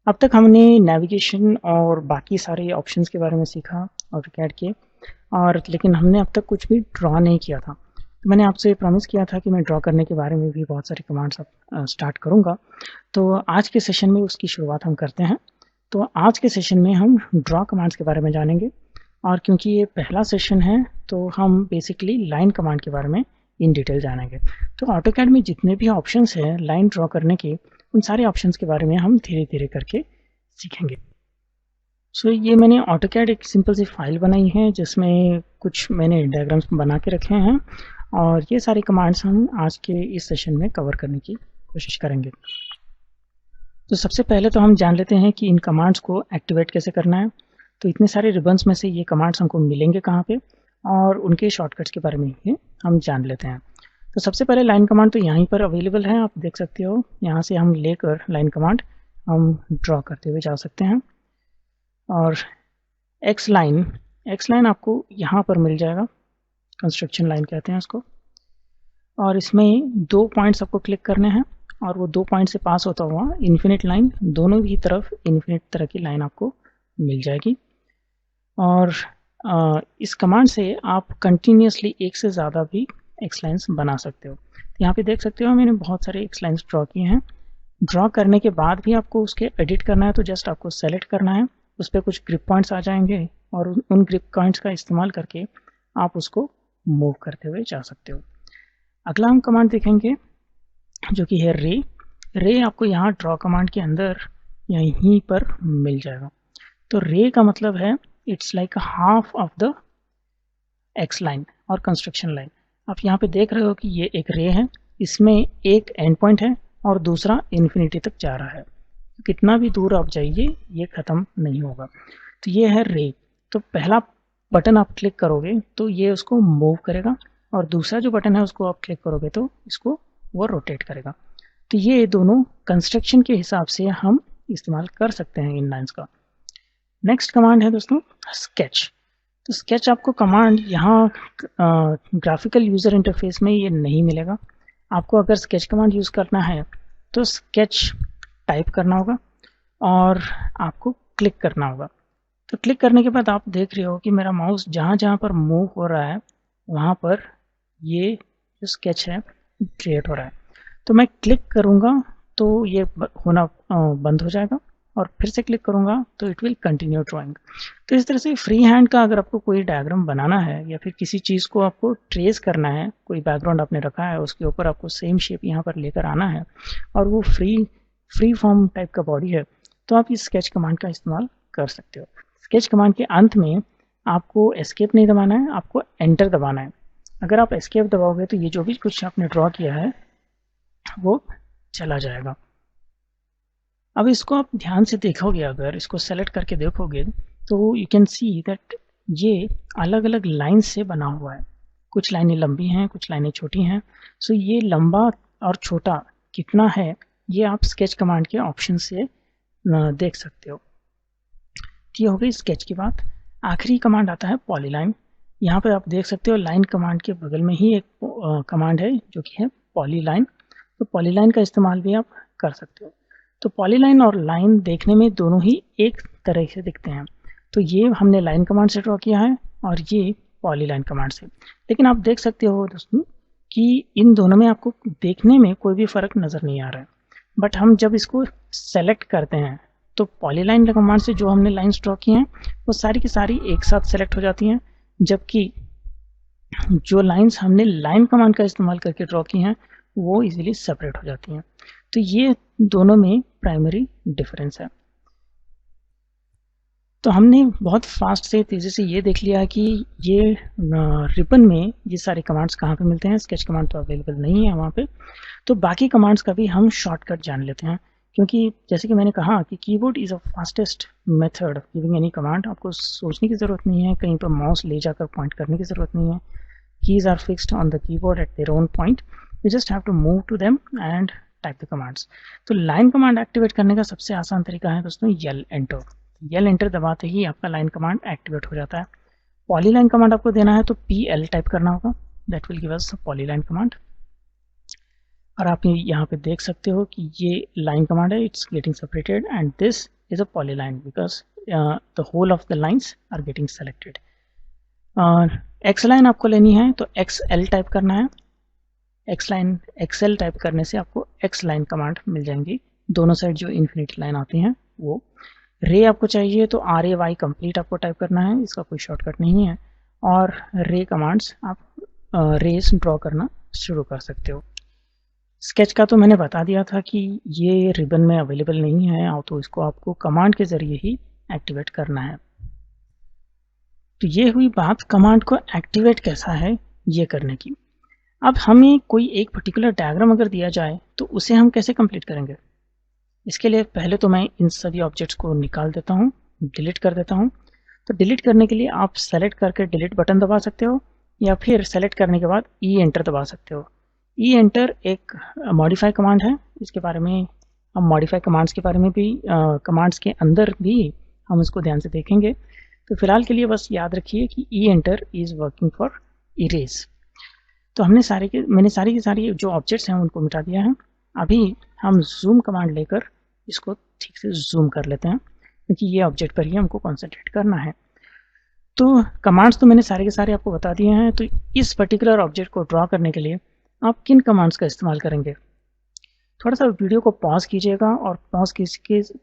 अब तक हमने नेविगेशन और बाकी सारे ऑप्शंस के बारे में सीखा ऑटोकैड के, और लेकिन हमने अब तक कुछ भी ड्रॉ नहीं किया था। तो मैंने आपसे प्रॉमिस किया था कि मैं ड्रॉ करने के बारे में भी बहुत सारे कमांड्स अब स्टार्ट करूँगा। तो आज के सेशन में उसकी शुरुआत हम करते हैं। तो आज के सेशन में हम ड्रॉ कमांड्स के बारे में जानेंगे, और क्योंकि ये पहला सेशन है तो हम बेसिकली लाइन कमांड के बारे में इन डिटेल जानेंगे। तो ऑटोकैड में जितने भी ऑप्शंस हैं लाइन ड्रॉ करने के, उन सारे ऑप्शंस के बारे में हम धीरे धीरे करके सीखेंगे। सो ये मैंने ऑटोकैड एक सिंपल सी फाइल बनाई है जिसमें कुछ मैंने डायग्राम्स बना के रखे हैं, और ये सारे कमांड्स हम आज के इस सेशन में कवर करने की कोशिश करेंगे। तो सबसे पहले तो हम जान लेते हैं कि इन कमांड्स को एक्टिवेट कैसे करना है। तो इतने सारे रिबन्स में से ये कमांड्स हमको मिलेंगे कहाँ पे, और उनके शॉर्टकट्स के बारे में ही हम जान लेते हैं। तो सबसे पहले लाइन कमांड तो यहीं पर अवेलेबल है, आप देख सकते हो। यहाँ से हम लेकर लाइन कमांड हम ड्रॉ करते हुए जा सकते हैं। और एक्स लाइन आपको यहाँ पर मिल जाएगा, कंस्ट्रक्शन लाइन कहते हैं उसको। और इसमें 2 पॉइंट्स आपको क्लिक करने हैं, और वो 2 पॉइंट से पास होता हुआ इन्फिनिट लाइन, दोनों भी तरफ इन्फिनिट तरह की लाइन आपको मिल जाएगी। और इस कमांड से आप कंटिन्यूसली एक से ज़्यादा भी एक्स लाइन्स बना सकते हो। यहाँ पे देख सकते हो मैंने बहुत सारे एक्स लाइन्स ड्रॉ किए हैं। ड्रॉ करने के बाद भी आपको उसके एडिट करना है, तो जस्ट आपको सेलेक्ट करना है, उस पर कुछ ग्रिप पॉइंट्स आ जाएंगे, और उन ग्रिप पॉइंट्स का इस्तेमाल करके आप उसको मूव करते हुए जा सकते हो। अगला हम कमांड देखेंगे जो कि है रे आपको यहाँ ड्रॉ कमांड के अंदर यहीं पर मिल जाएगा। तो रे का मतलब है it's like half of the x line और कंस्ट्रक्शन लाइन। आप यहाँ पे देख रहे हो कि ये एक रे है, इसमें एक एंड पॉइंट है और दूसरा इन्फिनिटी तक जा रहा है। तो कितना भी दूर आप जाइए ये खत्म नहीं होगा। तो ये है रे। तो पहला बटन आप क्लिक करोगे तो ये उसको मूव करेगा, और दूसरा जो बटन है उसको आप क्लिक करोगे तो इसको वो रोटेट करेगा। तो ये दोनों कंस्ट्रक्शन के हिसाब से हम इस्तेमाल कर सकते हैं इन लाइन्स का। नेक्स्ट कमांड है दोस्तों स्केच। तो स्केच आपको कमांड यहाँ ग्राफिकल यूज़र इंटरफेस में ये नहीं मिलेगा। आपको अगर स्केच कमांड यूज़ करना है तो स्केच टाइप करना होगा और आपको क्लिक करना होगा। तो क्लिक करने के बाद आप देख रहे हो कि मेरा माउस जहाँ जहाँ पर मूव हो रहा है वहाँ पर ये जो स्केच है क्रिएट हो रहा है। तो मैं क्लिक करूँगा तो ये होना बंद हो जाएगा, और फिर से क्लिक करूँगा तो इट विल कंटिन्यू ड्राइंग। तो इस तरह से फ्री हैंड का अगर आपको कोई डायग्राम बनाना है या फिर किसी चीज़ को आपको ट्रेस करना है, कोई बैकग्राउंड आपने रखा है उसके ऊपर आपको सेम शेप यहाँ पर लेकर आना है, और वो फ्री फॉर्म टाइप का बॉडी है, तो आप इस स्केच कमांड का इस्तेमाल कर सकते हो। स्केच कमांड के अंत में आपको एस्केप नहीं दबाना है, आपको एंटर दबाना है। अगर आप एस्केप दबाओगे तो ये जो भी कुछ आपने ड्रॉ किया है वो चला जाएगा। अब इसको आप ध्यान से देखोगे, अगर इसको सेलेक्ट करके देखोगे तो यू कैन सी दैट ये अलग अलग लाइन से बना हुआ है। कुछ लाइनें लंबी हैं, कुछ लाइनें छोटी हैं। सो ये लंबा और छोटा कितना है ये आप स्केच कमांड के ऑप्शन से देख सकते हो। ये हो गई स्केच की बात। आखिरी कमांड आता है पॉलीलाइन। यहाँ पर आप देख सकते हो लाइन कमांड के बगल में ही एक कमांड है जो कि है पॉलीलाइन। तो पॉलीलाइन का इस्तेमाल भी आप कर सकते हो। तो पॉलीलाइन और लाइन देखने में दोनों ही एक तरह से दिखते हैं। तो ये हमने लाइन कमांड से ड्रॉ किया है और ये पॉलीलाइन कमांड से। लेकिन आप देख सकते हो दोस्तों कि इन दोनों में आपको देखने में कोई भी फर्क नज़र नहीं आ रहा है। बट हम जब इसको सेलेक्ट करते हैं तो पॉलीलाइन कमांड से जो हमने लाइन्स ड्रॉ की हैं वो सारी की सारी एक साथ सेलेक्ट हो जाती हैं, जबकि जो लाइन्स हमने लाइन कमांड का इस्तेमाल करके ड्रॉ की हैं वो इजीली सेपरेट हो जाती हैं। तो ये दोनों में प्राइमरी डिफरेंस है। तो हमने बहुत फास्ट से तेज़ी से ये देख लिया कि ये रिबन में ये सारे कमांड्स कहाँ पे मिलते हैं। स्केच कमांड तो अवेलेबल नहीं है वहाँ पे। तो बाकी कमांड्स का भी हम शॉर्टकट जान लेते हैं, क्योंकि जैसे कि मैंने कहा कि keyboard is a fastest method giving any command. आपको सोचने की ज़रूरत नहीं है, कहीं पर माउस ले जाकर पॉइंट करने की ज़रूरत नहीं है। Keys are fixed on the keyboard at their own point, you just have to move to them and type the commands. तो लाइन कमांड एक्टिवेट करने का सबसे आसान तरीका है दोस्तों यल एंटर। यल एंटर दबाते ही आपका लाइन कमांड एक्टिवेट हो जाता है। पॉलीलाइन कमांड आपको देना है तो PL टाइप करना होगा, that will give us polyline command. और आप यहाँ पे देख सकते हो कि ये लाइन कमांड है, it's getting separated and this is a polyline because the whole of the lines are getting selected. X line आपको लेनी है तो XL टाइप करना है। X लाइन XL टाइप करने से आपको X लाइन कमांड मिल जाएंगी, दोनों साइड जो इन्फिनिटी लाइन आती हैं वो। रे आपको चाहिए तो RAY कंप्लीट आपको टाइप करना है, इसका कोई शॉर्टकट नहीं है। और रे कमांड्स आप रेस ड्रॉ करना शुरू कर सकते हो। स्केच का तो मैंने बता दिया था कि ये रिबन में अवेलेबल नहीं है, और तो इसको आपको कमांड के ज़रिए ही एक्टिवेट करना है। तो ये हुई बात कमांड को एक्टिवेट कैसा है ये करने की। अब हमें कोई एक पर्टिकुलर डायग्राम अगर दिया जाए तो उसे हम कैसे कंप्लीट करेंगे? इसके लिए पहले तो मैं इन सभी ऑब्जेक्ट्स को निकाल देता हूँ, डिलीट कर देता हूँ। तो डिलीट करने के लिए आप सेलेक्ट करके डिलीट बटन दबा सकते हो, या फिर सेलेक्ट करने के बाद ई एंटर दबा सकते हो। ई एंटर एक मॉडिफाई कमांड है, इसके बारे में हम मॉडिफाई कमांड्स के बारे में भी कमांड्स के अंदर भी हम इसको ध्यान से देखेंगे। तो फिलहाल के लिए बस याद रखिए कि ई enter is working for erase. तो मैंने सारी की सारी जो ऑब्जेक्ट्स हैं उनको मिटा दिया है। अभी हम जूम कमांड लेकर इसको ठीक से जूम कर लेते हैं, क्योंकि ये ऑब्जेक्ट पर ही हमको कॉन्सेंट्रेट करना है। तो कमांड्स तो मैंने सारे के सारे आपको बता दिए हैं। तो इस पर्टिकुलर ऑब्जेक्ट को ड्रॉ करने के लिए आप किन कमांड्स का इस्तेमाल करेंगे? थोड़ा सा वीडियो को पॉज कीजिएगा और पॉज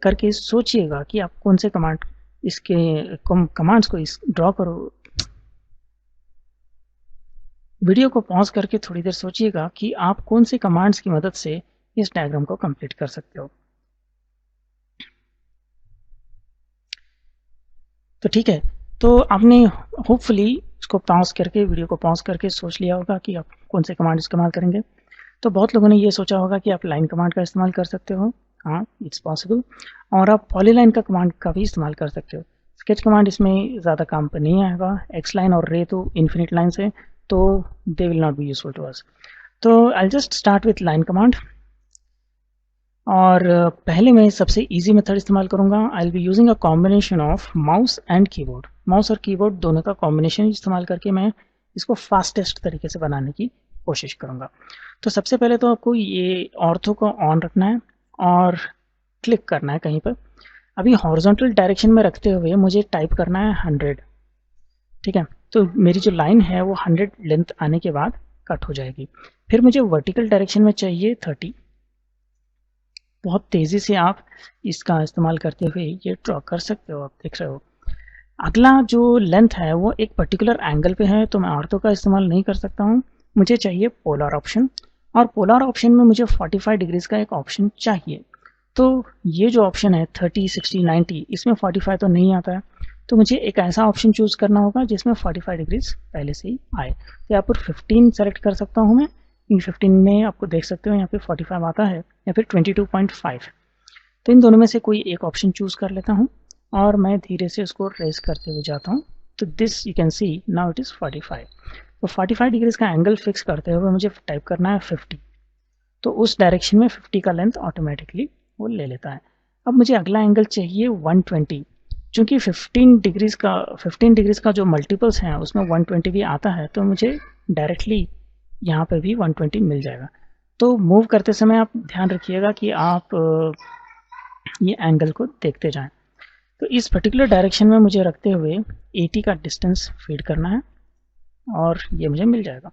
करके सोचिएगा कि आप कौन से कमांड्स को ड्रॉ करो। वीडियो को पॉज करके थोड़ी देर सोचिएगा कि आप कौन से कमांड्स की मदद से इस डायग्राम को कंप्लीट कर सकते हो। तो ठीक है, तो आपने होपफुली इसको पॉज करके, वीडियो को पॉज करके सोच लिया होगा कि आप कौन से कमांड इस्तेमाल करेंगे। तो बहुत लोगों ने ये सोचा होगा कि आप लाइन कमांड का इस्तेमाल कर सकते हो। हाँ, इट्स पॉसिबल। और आप पॉलीलाइन का कमांड का भी इस्तेमाल कर सकते हो। स्केच कमांड इसमें ज़्यादा काम पर नहीं आएगा। एक्स लाइन और रे तो इन्फिनिट लाइन से, तो they will not be useful to us. तो I just start with line command. और पहले मैं सबसे इजी मेथड इस्तेमाल करूंगा। I will be using a combination of mouse and keyboard. Mouse और कीबोर्ड दोनों का कॉम्बिनेशन इस्तेमाल करके मैं इसको फास्टेस्ट तरीके से बनाने की कोशिश करूंगा। तो सबसे पहले तो आपको ये ऑर्थो को ऑन रखना है और क्लिक करना है कहीं पर। अभी हॉरिजॉन्टल डायरेक्शन में रखते हुए मुझे टाइप करना है 100। ठीक है, तो मेरी जो लाइन है वो 100 लेंथ आने के बाद कट हो जाएगी। फिर मुझे वर्टिकल डायरेक्शन में चाहिए 30। बहुत तेज़ी से आप इसका इस्तेमाल करते हुए ये ड्रॉ कर सकते हो, आप देख रहे हो। अगला जो लेंथ है वो एक पर्टिकुलर एंगल पे है, तो मैं ऑर्थो का इस्तेमाल नहीं कर सकता हूँ। मुझे चाहिए पोलर ऑप्शन, और पोलर ऑप्शन में मुझे 45 डिग्रीज का एक ऑप्शन चाहिए। तो ये जो ऑप्शन है 30, 60, 90, इसमें 45 तो नहीं आता है, तो मुझे एक ऐसा ऑप्शन चूज करना होगा जिसमें 45 डिग्रीज पहले से ही आए। तो यहाँ पर 15 सेलेक्ट कर सकता हूँ मैं। इन 15 में आपको देख सकते हो यहाँ पे 45 आता है, या फिर 22.5। तो इन दोनों में से कोई एक ऑप्शन चूज कर लेता हूँ और मैं धीरे से उसको रेस करते हुए जाता हूँ। तो this you can see now it is 45। तो 45 डिग्रीज का एंगल फिक्स करते हुए मुझे टाइप करना है 50। तो उस डायरेक्शन में 50 का लेंथ ऑटोमेटिकली वो ले लेता है। अब मुझे अगला एंगल चाहिए 120। चूँकि 15 डिग्रीज का जो मल्टीपल्स हैं उसमें 120 भी आता है, तो मुझे डायरेक्टली यहाँ पे भी 120 मिल जाएगा। तो मूव करते समय आप ध्यान रखिएगा कि आप ये एंगल को देखते जाएं। तो इस पर्टिकुलर डायरेक्शन में मुझे रखते हुए 80 का डिस्टेंस फीड करना है और ये मुझे मिल जाएगा।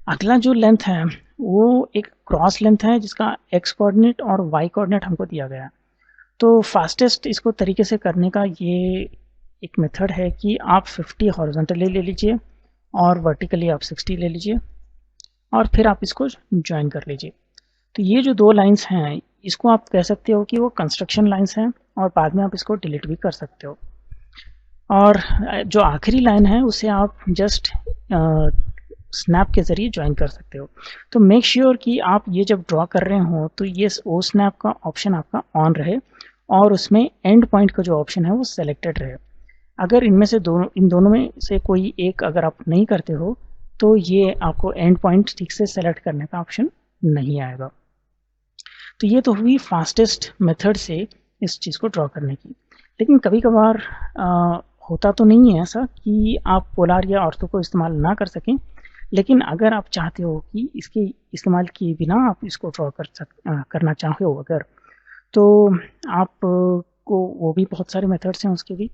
अगला जो लेंथ है वो एक क्रॉस लेंथ है जिसका एक्स कोऑर्डिनेट और वाई कोऑर्डिनेट हमको दिया गया है। तो फास्टेस्ट इसको तरीके से करने का ये एक मेथड है कि आप 50 हॉरिजॉन्टली ले लीजिए और वर्टिकली आप 60 ले लीजिए, और फिर आप इसको ज्वाइन कर लीजिए। तो ये जो दो लाइंस हैं इसको आप कह सकते हो कि वो कंस्ट्रक्शन लाइंस हैं, और बाद में आप इसको डिलीट भी कर सकते हो। और जो आखिरी लाइन है उसे आप जस्ट स्नैप के ज़रिए ज्वाइन कर सकते हो। तो मेक श्योर कि आप ये जब ड्रॉ कर रहे हो तो ये ओ स्नैप का ऑप्शन आपका ऑन रहे और उसमें एंड पॉइंट का जो ऑप्शन है वो सेलेक्टेड रहे। अगर इन दोनों में से कोई एक अगर आप नहीं करते हो तो ये आपको एंड पॉइंट ठीक से सेलेक्ट करने का ऑप्शन नहीं आएगा। तो ये तो हुई फास्टेस्ट मेथड से इस चीज़ को ड्रॉ करने की। लेकिन कभी कभार होता तो नहीं है ऐसा कि आप पोलर या ऑर्थो को इस्तेमाल ना कर सकें, लेकिन अगर आप चाहते हो कि इसके इस्तेमाल किए बिना आप इसको ड्रॉ करना चाहो अगर, तो आप को वो भी बहुत सारे मेथड्स हैं उसके भी।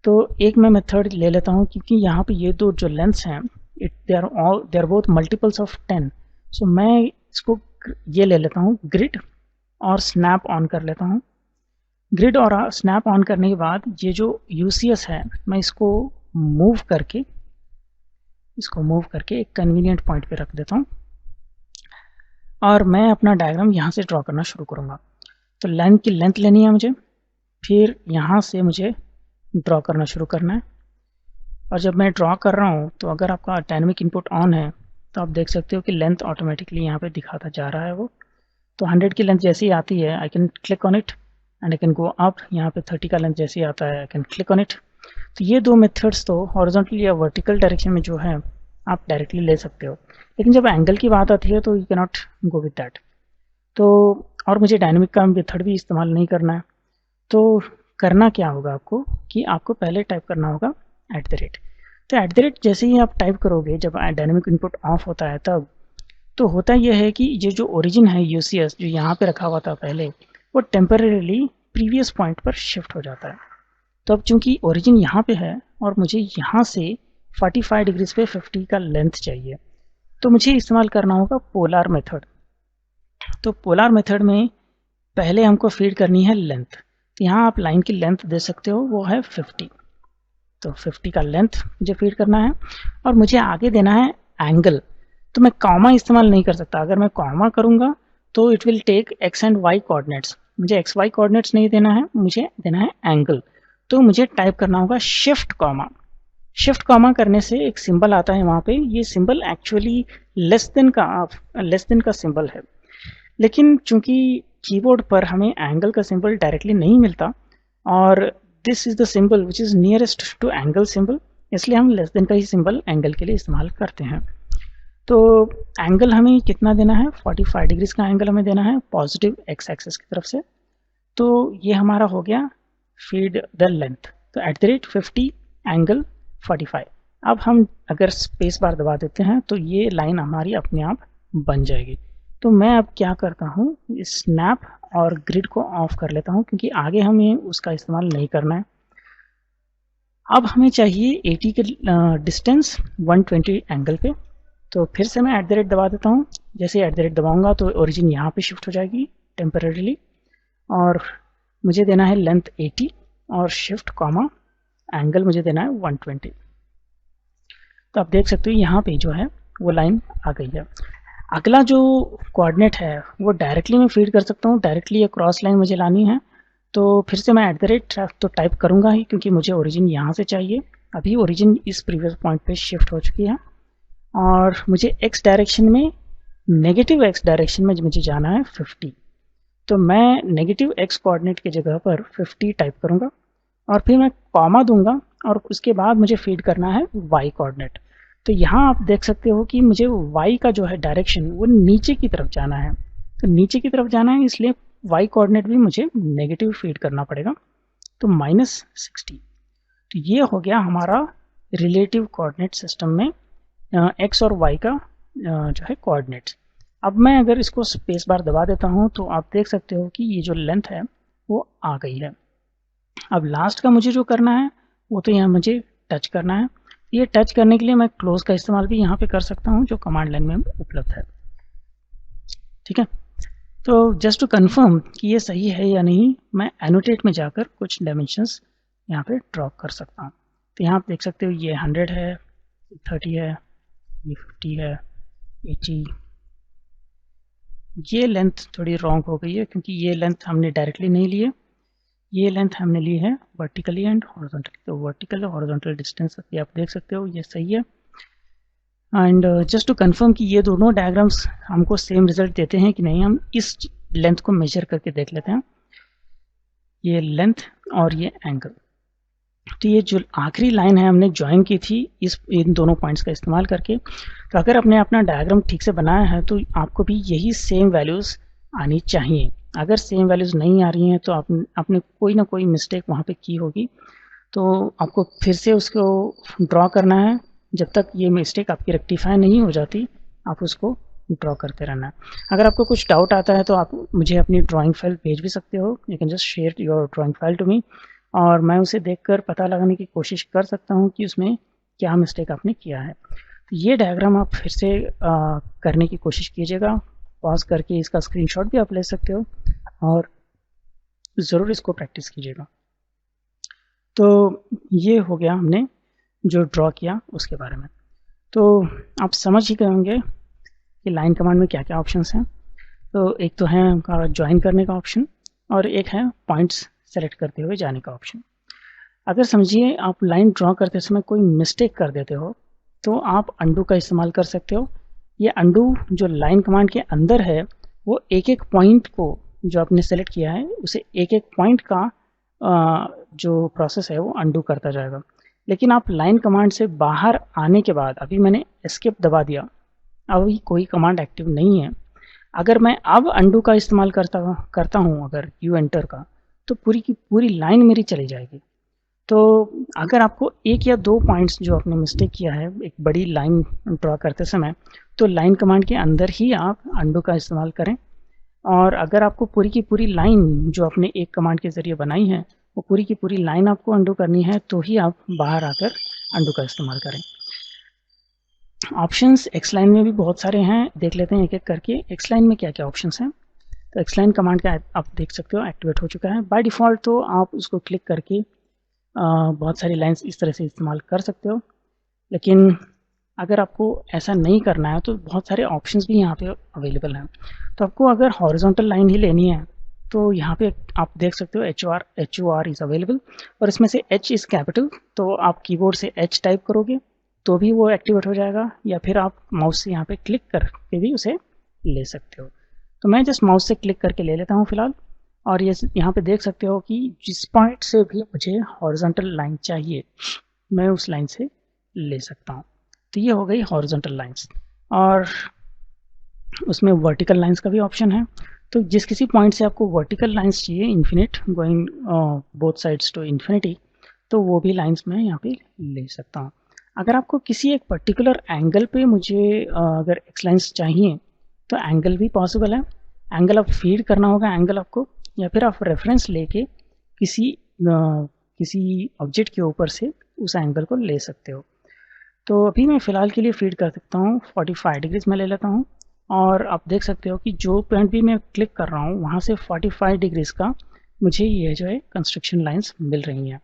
तो एक मैं मेथड ले लेता हूँ क्योंकि यहाँ पे ये दो जो लेंथ्स हैं they are both multiples of 10। So मैं इसको ये ले लेता हूँ ग्रिड और स्नैप ऑन कर लेता हूँ। ग्रिड और स्नैप ऑन करने के बाद ये जो यूसीएस है मैं इसको मूव करके एक कन्वीनियंट पॉइंट पे रख देता हूँ और मैं अपना डायग्राम यहाँ से ड्रॉ करना शुरू करूँगा। तो लाइन की लेंथ लेनी है मुझे, फिर यहाँ से मुझे ड्रॉ करना शुरू करना है। और जब मैं ड्रॉ कर रहा हूँ तो अगर आपका डायनेमिक इनपुट ऑन है तो आप देख सकते हो कि लेंथ ऑटोमेटिकली यहाँ पे दिखाता जा रहा है वो। तो 100 की लेंथ जैसे ही आती है I can click on it and I can go up. यहाँ पे 30 का लेंथ जैसे ही आता है I can click on it. तो ये दो मेथड्स तो हॉरिजॉन्टल या वर्टिकल डायरेक्शन में जो है आप डायरेक्टली ले सकते हो, लेकिन जब एंगल की बात आती है तो you can not go with that. तो और मुझे डायनेमिक का मेथड भी इस्तेमाल नहीं करना है। तो करना क्या होगा आपको कि आपको पहले टाइप करना होगा @ तो @ जैसे ही आप टाइप करोगे जब डायनेमिक इनपुट ऑफ होता है तब, तो होता यह है कि ये जो ओरिजिन है यूसीएस जो यहाँ पे रखा हुआ था पहले, वो टेम्परेरीली प्रीवियस पॉइंट पर शिफ्ट हो जाता है। तो अब चूंकि ओरिजिन यहाँ पे है और मुझे यहाँ से 45 डिग्रीज पे 50 का लेंथ चाहिए, तो मुझे इस्तेमाल करना होगा पोलार मेथड। तो पोलार मेथड में पहले हमको फीड करनी है लेंथ। तो यहाँ आप लाइन की लेंथ दे सकते हो, वो है 50। तो 50 का लेंथ मुझे फीड करना है और मुझे आगे देना है एंगल। तो मैं कॉमा इस्तेमाल नहीं कर सकता। अगर मैं कॉमा करूँगा तो it will take x and y coordinates. मुझे XY कोऑर्डिनेट्स नहीं देना है, मुझे देना है एंगल। तो मुझे टाइप करना होगा शिफ्ट कॉमा। शिफ्ट कॉमा करने से एक सिंबल आता है वहाँ पे। ये सिंबल एक्चुअली लेस देन का सिंबल है, लेकिन चूंकि कीबोर्ड पर हमें एंगल का सिंबल डायरेक्टली नहीं मिलता और this is the symbol which is nearest to angle symbol, इसलिए हम लेस देन का ही सिंबल एंगल के लिए इस्तेमाल करते हैं। तो एंगल हमें कितना देना है, 45 डिग्रीज का एंगल हमें देना है पॉजिटिव x एक्सिस की तरफ से। तो ये हमारा हो गया फीड द लेंथ। तो @50 एंगल 45। अब हम अगर स्पेस बार दबा देते हैं तो ये लाइन हमारी अपने आप बन जाएगी। तो मैं अब क्या करता हूँ, स्नैप और ग्रिड को ऑफ कर लेता हूँ क्योंकि आगे हमें उसका इस्तेमाल नहीं करना है। अब हमें चाहिए 80 के डिस्टेंस 120 एंगल पे। तो फिर से मैं @ दबा देता हूँ। जैसे @ दबाऊंगा तो ओरिजिन यहाँ पे शिफ्ट हो जाएगी टेम्परेरीली और मुझे देना है लेंथ 80 और शिफ्ट कॉमा एंगल मुझे देना है 120। तो आप देख सकते हो यहाँ पे जो है वो लाइन आ गई है। अगला जो कोऑर्डिनेट है वो डायरेक्टली मैं फीड कर सकता हूँ, डायरेक्टली ये क्रॉस लाइन मुझे लानी है। तो फिर से मैं @ तो टाइप करूँगा ही क्योंकि मुझे ओरिजिन यहाँ से चाहिए। अभी ओरिजिन इस प्रीवियस पॉइंट पे शिफ्ट हो चुकी है और मुझे x डायरेक्शन में, नेगेटिव x डायरेक्शन में मुझे जाना है 50। तो मैं नेगेटिव x कोऑर्डिनेट की जगह पर 50 टाइप करूँगा और फिर मैं कॉमा दूंगा और उसके बाद मुझे फीड करना है y कोऑर्डिनेट। तो यहाँ आप देख सकते हो कि मुझे y का जो है डायरेक्शन वो नीचे की तरफ जाना है। तो नीचे की तरफ जाना है इसलिए y कोऑर्डिनेट भी मुझे नेगेटिव फीड करना पड़ेगा, तो -60। तो ये हो गया हमारा रिलेटिव कोऑर्डिनेट सिस्टम में x और y का जो है कोऑर्डिनेट्स। अब मैं अगर इसको स्पेस बार दबा देता हूँ तो आप देख सकते हो कि ये जो लेंथ है वो आ गई है। अब लास्ट का मुझे जो करना है वो तो यहाँ मुझे टच करना है। ये टच करने के लिए मैं क्लोज का इस्तेमाल भी यहाँ पे कर सकता हूँ जो कमांड लाइन में उपलब्ध है। ठीक है, तो जस्ट टू कंफर्म कि ये सही है या नहीं, मैं एनोटेट में जाकर कुछ डायमेंशंस यहाँ पे ड्रॉ कर सकता हूँ। तो यहाँ आप देख सकते हो ये 100 है, 30 है, ये 50 है, 80। ये लेंथ थोड़ी रॉन्ग हो गई है क्योंकि ये लेंथ हमने डायरेक्टली नहीं ली है, ये लेंथ हमने ली है वर्टिकली एंड हॉरिजॉन्टली। तो वर्टिकल और हॉरिजॉन्टल डिस्टेंस ये आप देख सकते हो, ये सही है। एंड जस्ट टू कंफर्म कि ये दोनों डायग्राम्स हमको सेम रिजल्ट देते हैं कि नहीं, हम इस लेंथ को मेजर करके देख लेते हैं, ये लेंथ और ये एंगल। तो ये जो आखिरी लाइन है हमने ज्वाइन की थी इन दोनों पॉइंट्स का इस्तेमाल करके। तो अगर आपने अपना डायग्राम ठीक से बनाया है तो आपको भी यही सेम वैल्यूज़ आनी चाहिए। अगर सेम वैल्यूज़ नहीं आ रही हैं तो आपने कोई ना कोई मिस्टेक वहाँ पे की होगी। तो आपको फिर से उसको ड्रॉ करना है। जब तक ये मिस्टेक आपकी रेक्टिफाई नहीं हो जाती आप उसको ड्रॉ करते रहना है। अगर आपको कुछ डाउट आता है तो आप मुझे अपनी ड्राइंग फाइल भेज भी सकते हो। You can just share your drawing file to me, और मैं उसे देखकर पता लगाने की कोशिश कर सकता हूँ कि उसमें क्या मिस्टेक आपने किया है। तो ये डायग्राम आप फिर से करने की कोशिश कीजिएगा, पॉज करके इसका स्क्रीनशॉट भी आप ले सकते हो और ज़रूर इसको प्रैक्टिस कीजिएगा। तो ये हो गया हमने जो ड्रॉ किया उसके बारे में। तो आप समझ ही गए होंगे कि लाइन कमांड में क्या क्या ऑप्शंस हैं। तो एक तो है आपका ज्वाइन करने का ऑप्शन, और एक है पॉइंट्स सेलेक्ट करते हुए जाने का ऑप्शन। अगर समझिए आप लाइन ड्रॉ करते समय कोई मिस्टेक कर देते हो तो आप अंडू का इस्तेमाल कर सकते हो। ये अंडू जो लाइन कमांड के अंदर है वो एक एक पॉइंट को जो आपने सेलेक्ट किया है उसे एक एक पॉइंट का जो प्रोसेस है वो अंडू करता जाएगा। लेकिन आप लाइन कमांड से बाहर आने के बाद, अभी मैंने एस्केप दबा दिया, अभी कोई कमांड एक्टिव नहीं है। अगर मैं अब अंडू का इस्तेमाल करता हूँ अगर यू एंटर का, तो पूरी की पूरी लाइन मेरी चली जाएगी। तो अगर आपको एक या दो पॉइंट्स जो आपने मिस्टेक किया है एक बड़ी लाइन ड्रॉ करते समय, तो लाइन कमांड के अंदर ही आप अंडू का इस्तेमाल करें। और अगर आपको पूरी की पूरी लाइन जो आपने एक कमांड के ज़रिए बनाई है वो पूरी की पूरी लाइन आपको अंडू करनी है, तो ही आप बाहर आकर अंडू का इस्तेमाल करें। ऑप्शंस एक्सलाइन में भी बहुत सारे हैं, देख लेते हैं एक एक करके एक्सलाइन में क्या क्या ऑप्शंस हैं। तो एक्सलाइन कमांड का आप देख सकते हो एक्टिवेट हो चुका है बाय डिफ़ॉल्ट। तो आप उसको क्लिक करके बहुत सारी लाइंस इस तरह से इस्तेमाल कर सकते हो। लेकिन अगर आपको ऐसा नहीं करना है तो बहुत सारे ऑप्शंस भी यहाँ पे अवेलेबल हैं। तो आपको अगर हॉरिजॉन्टल लाइन ही लेनी है तो यहाँ पे आप देख सकते हो HOR इज़ अवेलेबल, और इसमें से H इज़ कैपिटल, तो आप कीबोर्ड से H टाइप करोगे तो भी वो एक्टिवेट हो जाएगा, या फिर आप माउस से यहाँ पे क्लिक करके भी उसे ले सकते हो। तो मैं जस्ट माउस से क्लिक करके ले लेता हूँ फिलहाल, और ये यहाँ पे देख सकते हो कि जिस पॉइंट से भी मुझे हॉरिजॉन्टल लाइन चाहिए मैं उस लाइन से ले सकता हूँ। तो ये हो गई हॉरिजॉन्टल लाइंस, और उसमें वर्टिकल लाइंस का भी ऑप्शन है। तो जिस किसी पॉइंट से आपको वर्टिकल लाइंस चाहिए infinite going both sides to infinity, तो वो भी लाइंस मैं यहाँ पे ले सकता हूँ। अगर आपको किसी एक पर्टिकुलर एंगल पे मुझे अगर एक्स लाइंस चाहिए तो एंगल भी पॉसिबल है। एंगल आप फीड करना होगा एंगल आपको, या फिर आप रेफरेंस लेके किसी ऑब्जेक्ट के ऊपर से उस एंगल को ले सकते हो। तो अभी मैं फ़िलहाल के लिए फीड कर सकता हूँ 45 डिग्रीज में ले लेता हूँ, और आप देख सकते हो कि जो पॉइंट भी मैं क्लिक कर रहा हूँ वहाँ से 45 डिग्रीज का मुझे ये जो है कंस्ट्रक्शन लाइंस मिल रही हैं।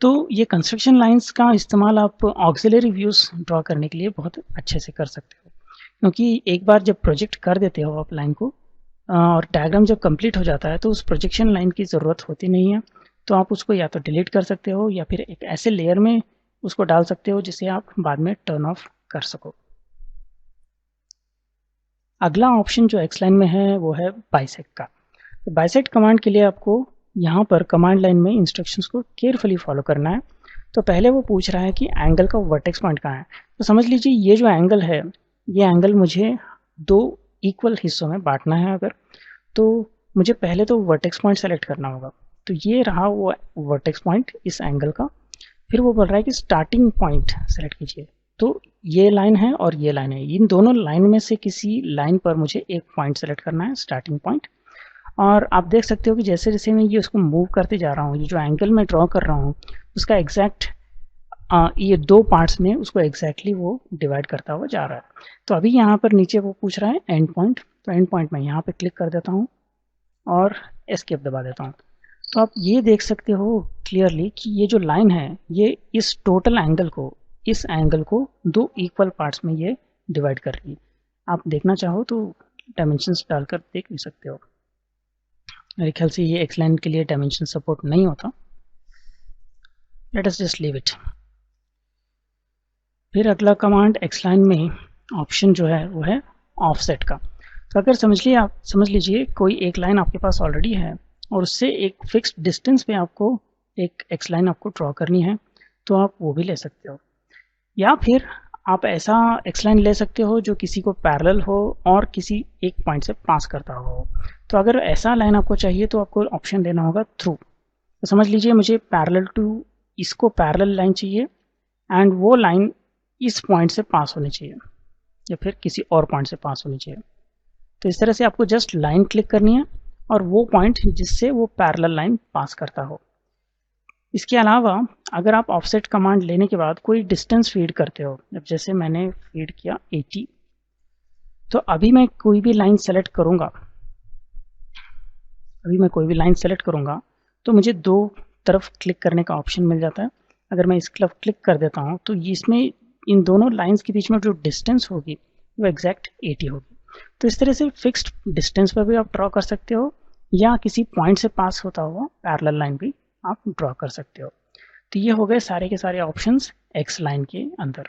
तो ये कंस्ट्रक्शन लाइंस का इस्तेमाल आप ऑक्सिलरी व्यूज़ ड्रॉ करने के लिए बहुत अच्छे से कर सकते हो, क्योंकि एक बार जब प्रोजेक्ट कर देते हो आप लाइन को और डायग्राम जब कंप्लीट हो जाता है तो उस प्रोजेक्शन लाइन की ज़रूरत होती नहीं है। तो आप उसको या तो डिलीट कर सकते हो या फिर एक ऐसे लेयर में उसको डाल सकते हो जिसे आप बाद में टर्न ऑफ कर सको। अगला ऑप्शन जो एक्स लाइन में है वो है बाइसेक्ट का। तो बाइसेक्ट कमांड के लिए आपको यहाँ पर कमांड लाइन में इंस्ट्रक्शंस को केयरफुली फॉलो करना है। तो पहले वो पूछ रहा है कि एंगल का वर्टेक्स पॉइंट कहाँ है। तो समझ लीजिए ये जो एंगल है ये एंगल मुझे दो इक्वल हिस्सों में बांटना है अगर, तो मुझे पहले तो वर्टेक्स पॉइंट सेलेक्ट करना होगा। तो ये रहा वो वर्टेक्स पॉइंट इस एंगल का। फिर वो बोल रहा है कि स्टार्टिंग पॉइंट सेलेक्ट कीजिए। तो ये लाइन है और ये लाइन है, इन दोनों लाइन में से किसी लाइन पर मुझे एक पॉइंट सेलेक्ट करना है, स्टार्टिंग पॉइंट। और आप देख सकते हो कि जैसे जैसे मैं ये उसको मूव करते जा रहा हूँ, ये जो एंगल मैं ड्रॉ कर रहा हूँ उसका एग्जैक्ट ये दो पार्ट्स में उसको एग्जैक्टली वो डिवाइड करता हुआ जा रहा है। तो अभी यहाँ पर नीचे वो पूछ रहा है एंड पॉइंट, तो एंड पॉइंट मैं यहाँ पे क्लिक कर देता हूँ और एस्केप दबा देता हूँ। तो आप ये देख सकते हो क्लियरली कि ये जो लाइन है ये इस टोटल एंगल को, इस एंगल को दो इक्वल पार्ट्स में ये डिवाइड कर रही है। आप देखना चाहो तो डायमेंशंस डालकर देख भी सकते हो। मेरे ख्याल से ये एक्स लाइन के लिए डायमेंशन सपोर्ट नहीं होता, let us just leave it. फिर अगला कमांड एक्स लाइन में ऑप्शन जो है वो है ऑफसेट का। तो अगर समझ लीजिए कोई एक लाइन आपके पास ऑलरेडी है और उससे एक फिक्स्ड डिस्टेंस पे आपको एक एक्स लाइन आपको ड्रॉ करनी है, तो आप वो भी ले सकते हो। या फिर आप ऐसा एक्स लाइन ले सकते हो जो किसी को पैरेलल हो और किसी एक पॉइंट से पास करता हो। तो अगर ऐसा लाइन आपको चाहिए तो आपको ऑप्शन देना होगा थ्रू। तो समझ लीजिए मुझे पैरेलल टू इसको पैरेलल लाइन चाहिए एंड वो लाइन इस पॉइंट से पास होनी चाहिए। या फिर किसी और पॉइंट से पास होनी चाहिए। तो इस तरह से आपको जस्ट लाइन क्लिक करनी है और वो पॉइंट जिससे वो पैरेलल लाइन पास करता हो। इसके अलावा अगर आप ऑफसेट कमांड लेने के बाद कोई डिस्टेंस फीड करते हो, जैसे मैंने फीड किया 80, तो अभी मैं कोई भी लाइन सेलेक्ट करूंगा तो मुझे दो तरफ क्लिक करने का ऑप्शन मिल जाता है। अगर मैं इस तरफ क्लिक कर देता हूं तो इसमें इन दोनों लाइंस के बीच में जो डिस्टेंस होगी वो एग्जैक्ट 80 होगी। तो इस तरह से फिक्स्ड डिस्टेंस पर भी आप ड्रॉ कर सकते हो या किसी पॉइंट से पास होता हुआ पैरेलल लाइन भी आप ड्रॉ कर सकते हो। तो ये हो गए सारे के सारे ऑप्शंस एक्स लाइन के अंदर।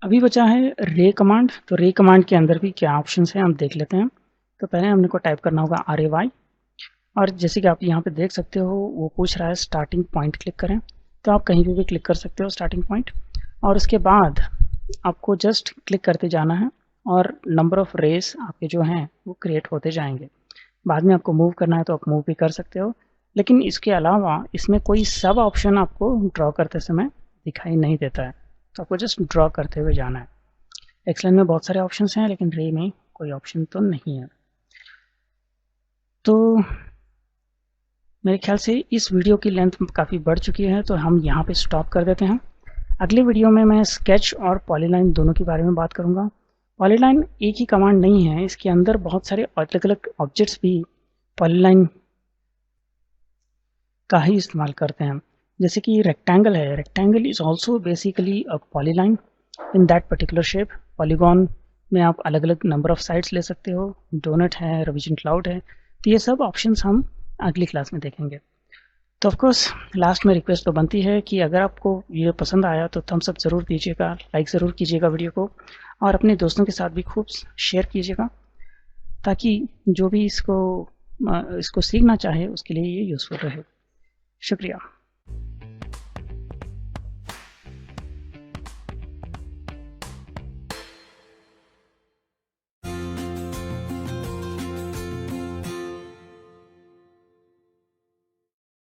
अभी बचा है रे कमांड। तो रे कमांड के अंदर भी क्या ऑप्शंस हैं हम देख लेते हैं। तो पहले हमने को टाइप करना होगा RAY, और जैसे कि आप यहाँ पे देख सकते हो वो पूछ रहा है स्टार्टिंग पॉइंट क्लिक करें, तो आप कहीं भी क्लिक कर सकते हो स्टार्टिंग पॉइंट, और उसके बाद आपको जस्ट क्लिक करते जाना है और नंबर ऑफ रेस आपके जो हैं वो क्रिएट होते जाएंगे। बाद में आपको मूव करना है तो आप मूव भी कर सकते हो, लेकिन इसके अलावा इसमें कोई सब ऑप्शन आपको ड्रॉ करते समय दिखाई नहीं देता है, तो आपको जस्ट ड्रॉ करते हुए जाना है। एक्सलाइन में बहुत सारे ऑप्शंस हैं लेकिन रे में कोई ऑप्शन तो नहीं है। तो मेरे ख्याल से इस वीडियो की लेंथ काफ़ी बढ़ चुकी है, तो हम यहाँ पे स्टॉप कर देते हैं। अगले वीडियो में मैं स्केच और पॉलीलाइन दोनों के बारे में बात करूँगा। पॉलीलाइन एक ही कमांड नहीं है, इसके अंदर बहुत सारे अलग अलग ऑब्जेक्ट्स भी पॉलीलाइन का ही इस्तेमाल करते हैं। जैसे कि रेक्टेंगल है, rectangle is also basically a polyline in that particular shape. Polygon में आप अलग अलग नंबर ऑफ साइड्स ले सकते हो, डोनट है, रिवीजन क्लाउड है, तो ये सब ऑप्शंस हम अगली क्लास में देखेंगे। तो ऑफकोर्स लास्ट में रिक्वेस्ट तो बनती है कि अगर आपको वीडियो पसंद आया तो थम्स अप ज़रूर दीजिएगा, लाइक ज़रूर कीजिएगा वीडियो को, और अपने दोस्तों के साथ भी खूब शेयर कीजिएगा, ताकि जो भी इसको सीखना चाहे उसके लिए ये यूज़फुल रहे। शुक्रिया।